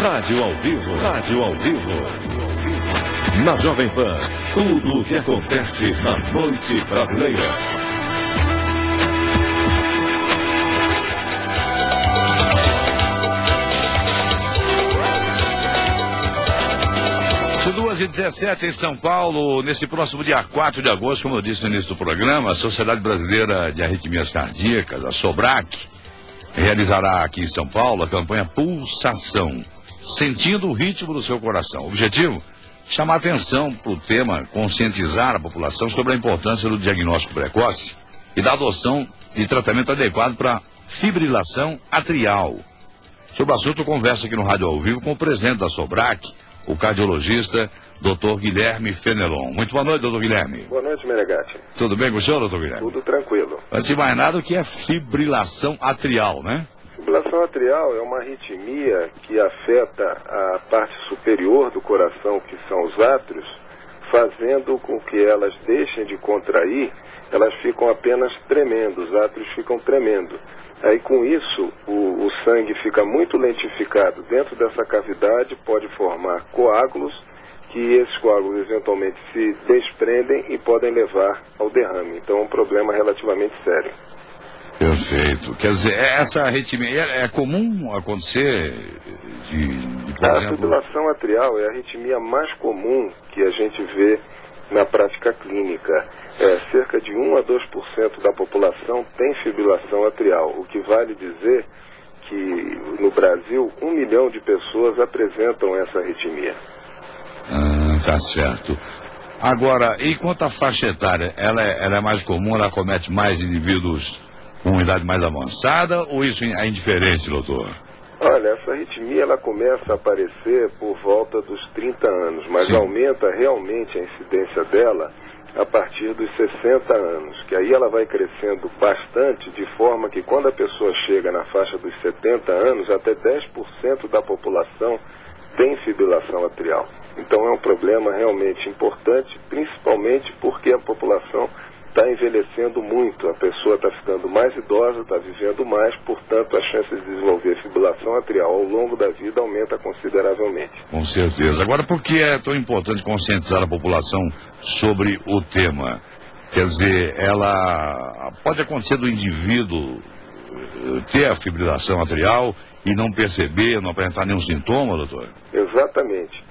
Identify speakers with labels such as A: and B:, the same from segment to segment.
A: Rádio ao vivo. Rádio ao vivo. Na Jovem Pan, tudo o que acontece na noite brasileira.
B: São 2h17 em São Paulo. Nesse próximo dia 4 de agosto, como eu disse no início do programa, a Sociedade Brasileira de Arritmias Cardíacas, a SOBRAC, realizará aqui em São Paulo a campanha Pulsação, sentindo o ritmo do seu coração. O objetivo? Chamar atenção para o tema, conscientizar a população sobre a importância do diagnóstico precoce e da adoção de tratamento adequado para fibrilação atrial. Sobre o assunto, eu converso aqui no Rádio ao Vivo com o presidente da SOBRAC, o cardiologista Dr. Guilherme Fenelon. Muito boa noite, doutor Guilherme.
C: Boa noite, Menegatti.
B: Tudo bem com o senhor, doutor Guilherme?
C: Tudo tranquilo.
B: Antes de mais nada, o que é fibrilação atrial, né?
C: Fibrilação atrial é uma arritmia que afeta a parte superior do coração, que são os átrios, fazendo com que elas deixem de contrair, elas ficam apenas tremendo, os átrios ficam tremendo. Aí com isso, o sangue fica muito lentificado dentro dessa cavidade, pode formar coágulos, que esses coágulos eventualmente se desprendem e podem levar ao derrame. Então é um problema relativamente sério.
B: Perfeito. Quer dizer, essa arritmia é comum acontecer por
C: A
B: exemplo...
C: fibrilação atrial é a arritmia mais comum que a gente vê na prática clínica. Cerca de 1 a 2% da população tem fibrilação atrial, o que vale dizer que no Brasil 1 milhão de pessoas apresentam essa arritmia.
B: Tá certo. Agora, e quanto à faixa etária, ela é mais comum, ela acomete mais indivíduos com idade mais avançada ou isso é indiferente, doutor?
C: Olha, essa arritmia ela começa a aparecer por volta dos 30 anos, mas
B: Sim.
C: aumenta realmente a incidência dela a partir dos 60 anos, que aí ela vai crescendo bastante, de forma que quando a pessoa chega na faixa dos 70 anos, até 10% da população tem fibrilação atrial. Então é um problema realmente importante, principalmente porque a população está envelhecendo muito, a pessoa está ficando mais idosa, está vivendo mais, portanto a chance de desenvolver fibrilação atrial ao longo da vida aumenta consideravelmente.
B: Com certeza. Agora, por que é tão importante conscientizar a população sobre o tema? Quer dizer, ela pode acontecer do indivíduo ter a fibrilação atrial e não perceber, não apresentar nenhum sintoma, doutor?
C: Exatamente.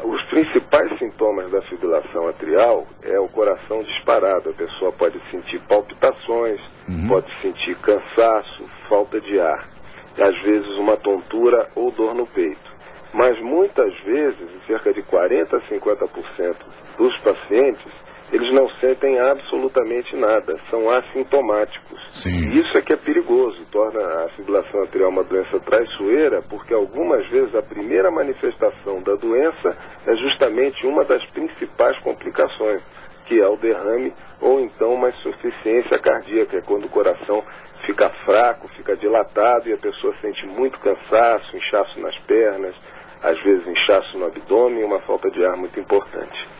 C: Os principais sintomas da fibrilação atrial é o coração disparado. A pessoa pode sentir palpitações, pode sentir cansaço, falta de ar, e às vezes uma tontura ou dor no peito. Mas muitas vezes, cerca de 40 a 50% dos pacientes, eles não sentem absolutamente nada, são assintomáticos.
B: Sim.
C: E isso é que é perigoso, torna a fibrilação atrial uma doença traiçoeira, porque algumas vezes a primeira manifestação da doença é justamente uma das principais complicações, que é o derrame ou então uma insuficiência cardíaca, é quando o coração fica fraco, fica dilatado e a pessoa sente muito cansaço, inchaço nas pernas, às vezes inchaço no abdômen e uma falta de ar muito importante.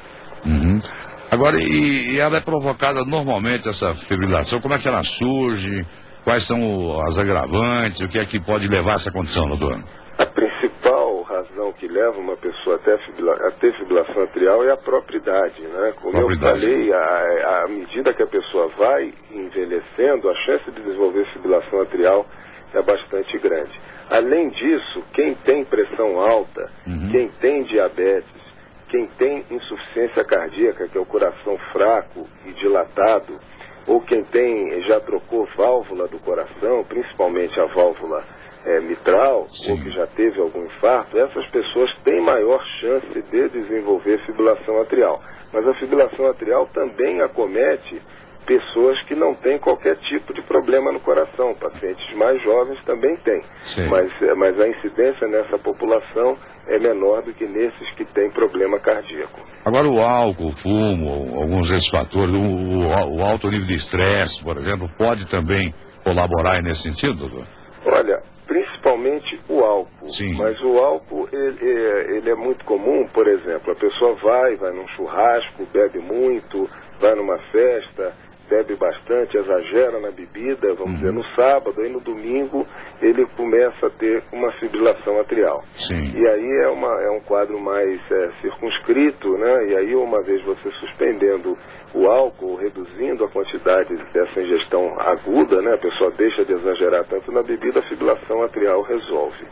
B: Agora, e ela é provocada normalmente, essa fibrilação, como é que ela surge? Quais são as agravantes? O que é que pode levar a essa condição, doutor?
C: A principal razão que leva uma pessoa a ter fibrilação atrial é a própria idade, né? Como eu falei, à medida que a pessoa vai envelhecendo, a chance de desenvolver fibrilação atrial é bastante grande. Além disso, quem tem pressão alta, quem tem diabetes, quem tem insuficiência cardíaca, que é o coração fraco e dilatado, ou quem já trocou válvula do coração, principalmente a válvula mitral,
B: Sim.
C: ou que já teve algum infarto, essas pessoas têm maior chance de desenvolver fibrilação atrial. Mas a fibrilação atrial também acomete pessoas que não têm qualquer tipo de problema no coração. Pacientes mais jovens também têm. Mas a incidência nessa população é menor do que nesses que têm problema cardíaco.
B: Agora o álcool, o fumo, alguns desses fatores, o alto nível de estresse, por exemplo, pode também colaborar nesse sentido, doutor?
C: Olha, principalmente o álcool.
B: Sim.
C: Mas o álcool, ele é muito comum, por exemplo, a pessoa vai num churrasco, bebe muito, vai numa festa, bebe bastante, exagera na bebida, vamos dizer, no sábado, e no domingo ele começa a ter uma fibrilação atrial.
B: Sim.
C: E aí é um quadro mais circunscrito, né? E aí, uma vez você suspendendo o álcool, reduzindo a quantidade dessa ingestão aguda, né? A pessoa deixa de exagerar tanto na bebida, a fibrilação atrial resolve,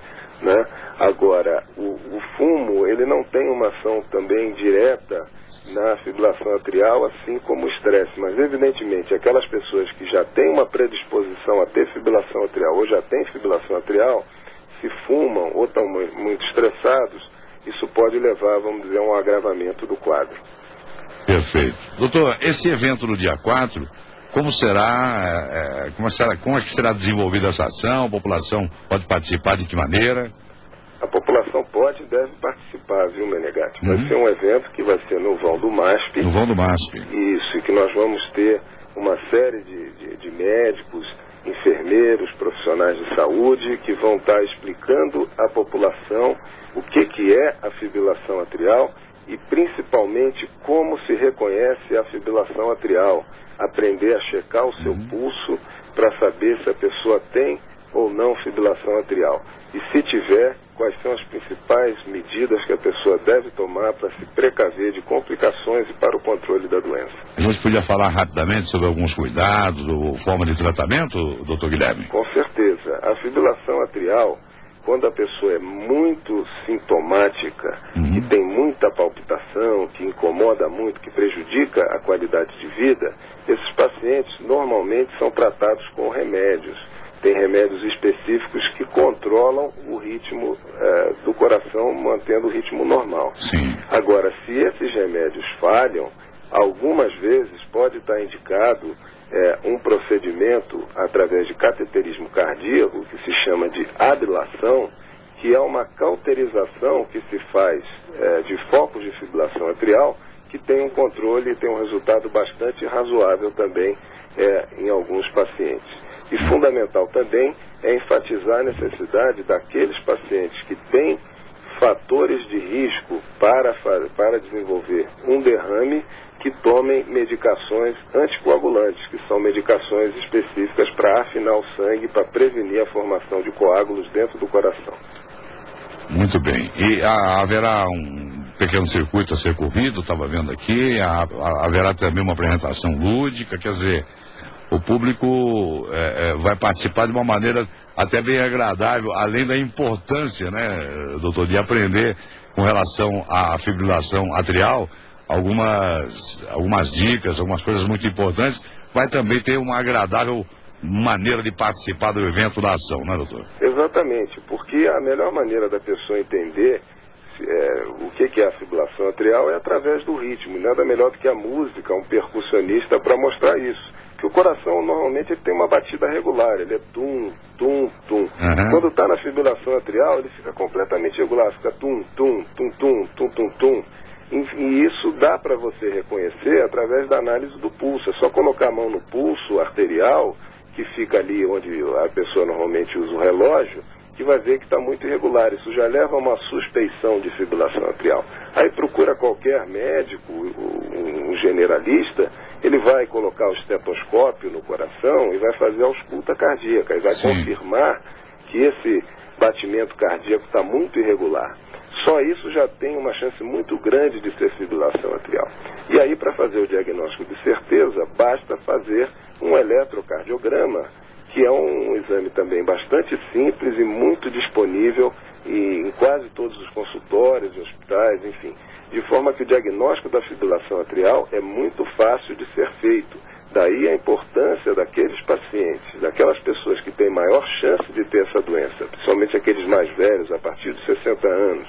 C: né? Agora, o fumo, ele não tem uma ação também direta na fibrilação atrial, assim como o estresse, mas evidentemente aquelas pessoas que já têm uma predisposição a ter fibrilação atrial ou já têm fibrilação atrial, se fumam ou estão muito estressados, isso pode levar, vamos dizer, a um agravamento do quadro.
B: Perfeito. Doutor, esse evento no dia 4, como é que será desenvolvida essa ação? A população pode participar de que maneira?
C: A população pode e deve participar, viu, Menegatti? Vai ser um evento que vai ser no vão do MASP.
B: No vão do MASP.
C: Isso, e que nós vamos ter uma série de médicos, enfermeiros, profissionais de saúde que vão estar explicando à população o que é a fibrilação atrial e principalmente como se reconhece a fibrilação atrial. Aprender a checar o seu pulso para saber se a pessoa tem ou não fibrilação atrial. E se tiver, quais são as principais medidas que a pessoa deve tomar para se precaver de complicações e para o controle da doença.
B: A gente podia falar rapidamente sobre alguns cuidados ou forma de tratamento, doutor Guilherme?
C: Com certeza. A fibrilação atrial, quando a pessoa é muito sintomática, que tem muita palpitação, que incomoda muito, que prejudica a qualidade de vida, esses pacientes normalmente são tratados com remédios. Tem remédios específicos que controlam o ritmo do coração, mantendo o ritmo normal.
B: Sim.
C: Agora, se esses remédios falham, algumas vezes pode estar indicado um procedimento através de cateterismo cardíaco, que se chama de ablação, que é uma cauterização que se faz de focos de fibrilação atrial, que tem um controle e tem um resultado bastante razoável também em alguns pacientes. E fundamental também é enfatizar a necessidade daqueles pacientes que têm fatores de risco para desenvolver um derrame, que tomem medicações anticoagulantes, que são medicações específicas para afinar o sangue, para prevenir a formação de coágulos dentro do coração.
B: Muito bem. E haverá um pequeno circuito a ser corrido, estava vendo aqui, haverá também uma apresentação lúdica, quer dizer, o público vai participar de uma maneira até bem agradável, além da importância, né, doutor, de aprender com relação à fibrilação atrial, algumas dicas, algumas coisas muito importantes, vai também ter uma agradável maneira de participar do evento da ação, né, doutor?
C: Exatamente, porque a melhor maneira da pessoa entender o que é a fibrilação atrial é através do ritmo, nada melhor do que a música, um percussionista para mostrar isso. Que o coração normalmente ele tem uma batida regular, ele é tum, tum, tum. Quando está na fibrilação atrial, ele fica completamente regular, fica tum, tum, tum, tum, tum, tum, tum. E isso dá para você reconhecer através da análise do pulso. É só colocar a mão no pulso arterial, que fica ali onde a pessoa normalmente usa o relógio, que vai ver que está muito irregular. Isso já leva a uma suspeição de fibrilação atrial. Aí procura qualquer médico, um generalista, ele vai colocar o estetoscópio no coração e vai fazer a ausculta cardíaca e vai confirmar que esse batimento cardíaco está muito irregular. Só isso já tem uma chance muito grande de ser fibrilação atrial. E aí, para fazer o diagnóstico de certeza, basta fazer um eletrocardiograma, que é um exame também bastante simples e muito disponível em quase todos os consultórios, hospitais, enfim. De forma que o diagnóstico da fibrilação atrial é muito fácil de ser feito. Daí a importância daqueles pacientes, daquelas pessoas que têm maior chance de ter essa doença, principalmente aqueles mais velhos, a partir de 60 anos,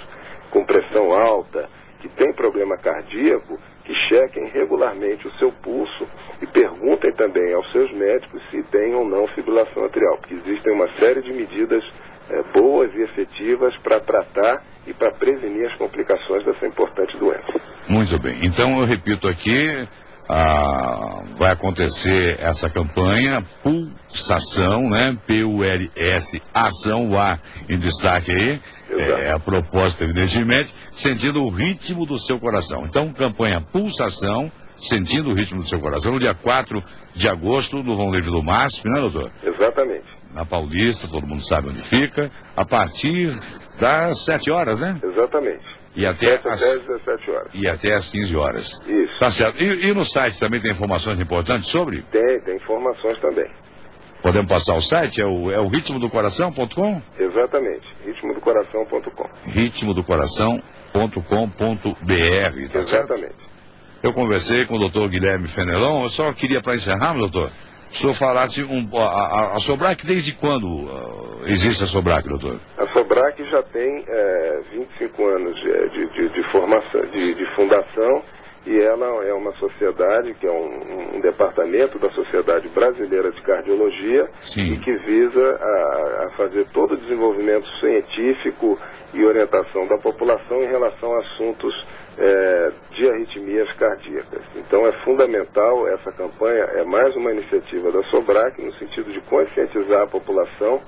C: com pressão alta, que têm problema cardíaco, que chequem regularmente o seu pulso e perguntem também aos seus médicos se tem ou não fibrilação atrial, porque existem uma série de medidas boas e efetivas para tratar e para prevenir as complicações dessa importante doença.
B: Muito bem. Então eu repito aqui, vai acontecer essa campanha Pulsação, né? P-U-L-S, ação, o A em destaque aí, a propósito, evidentemente, sentindo o ritmo do seu coração. Então, campanha Pulsação, sentindo o ritmo do seu coração, no dia 4 de agosto, no Vão Livre do MASP, né, doutor?
C: Exatamente.
B: Na Paulista, todo mundo sabe onde fica, a partir das 7 horas, né?
C: Exatamente.
B: E até
C: até às 17 horas.
B: E até às 15 horas.
C: Isso.
B: Tá certo. E no site também tem informações importantes sobre?
C: Tem informações também.
B: Podemos passar o site? É o ritmodocoração.com?
C: Exatamente, ritmodocoração.com.
B: ritmodocoração.com.br, tá certo?
C: Exatamente.
B: Eu conversei com o doutor Guilherme Fenelon, eu só queria, para encerrar, meu doutor, o senhor falasse a Sobrac, desde quando existe a Sobrac, doutor?
C: A Sobrac já tem 25 anos de formação, de fundação, e ela é uma sociedade, que é um departamento da Sociedade Brasileira de Cardiologia,
B: Sim.
C: e que visa a fazer todo o desenvolvimento científico e orientação da população em relação a assuntos de arritmias cardíacas. Então é fundamental, essa campanha é mais uma iniciativa da Sobrac, no sentido de conscientizar a população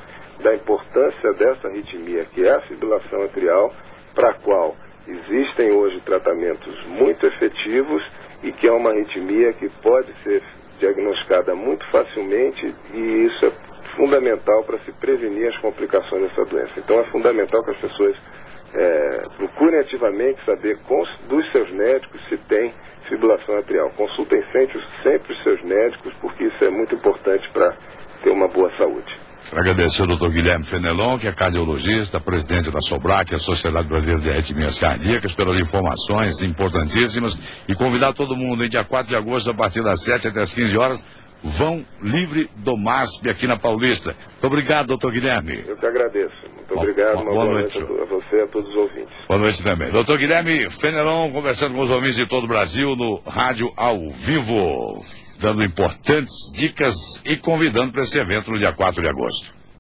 C: da importância dessa arritmia, que é a fibrilação atrial, para a qual existem hoje tratamentos muito efetivos e que é uma arritmia que pode ser diagnosticada muito facilmente, e isso é fundamental para se prevenir as complicações dessa doença. Então é fundamental que as pessoas procurem ativamente saber dos seus médicos se tem fibrilação atrial. Consultem sempre os seus médicos, porque isso é muito importante para ter uma boa saúde.
B: Agradecer ao doutor Guilherme Fenelon, que é cardiologista, presidente da Sobrac, a Sociedade Brasileira de Arritmias Cardíacas, pelas informações importantíssimas, e convidar todo mundo, em dia 4 de agosto, a partir das 7 até as 15 horas, Vão Livre do MASP, aqui na Paulista. Muito obrigado, doutor Guilherme.
C: Eu que agradeço. Muito obrigado. Uma boa noite a você e a todos os ouvintes.
B: Boa noite também. Doutor Guilherme Fenelon, conversando com os ouvintes de todo o Brasil, no Rádio ao Vivo, dando importantes dicas e convidando para esse evento no dia 4 de agosto.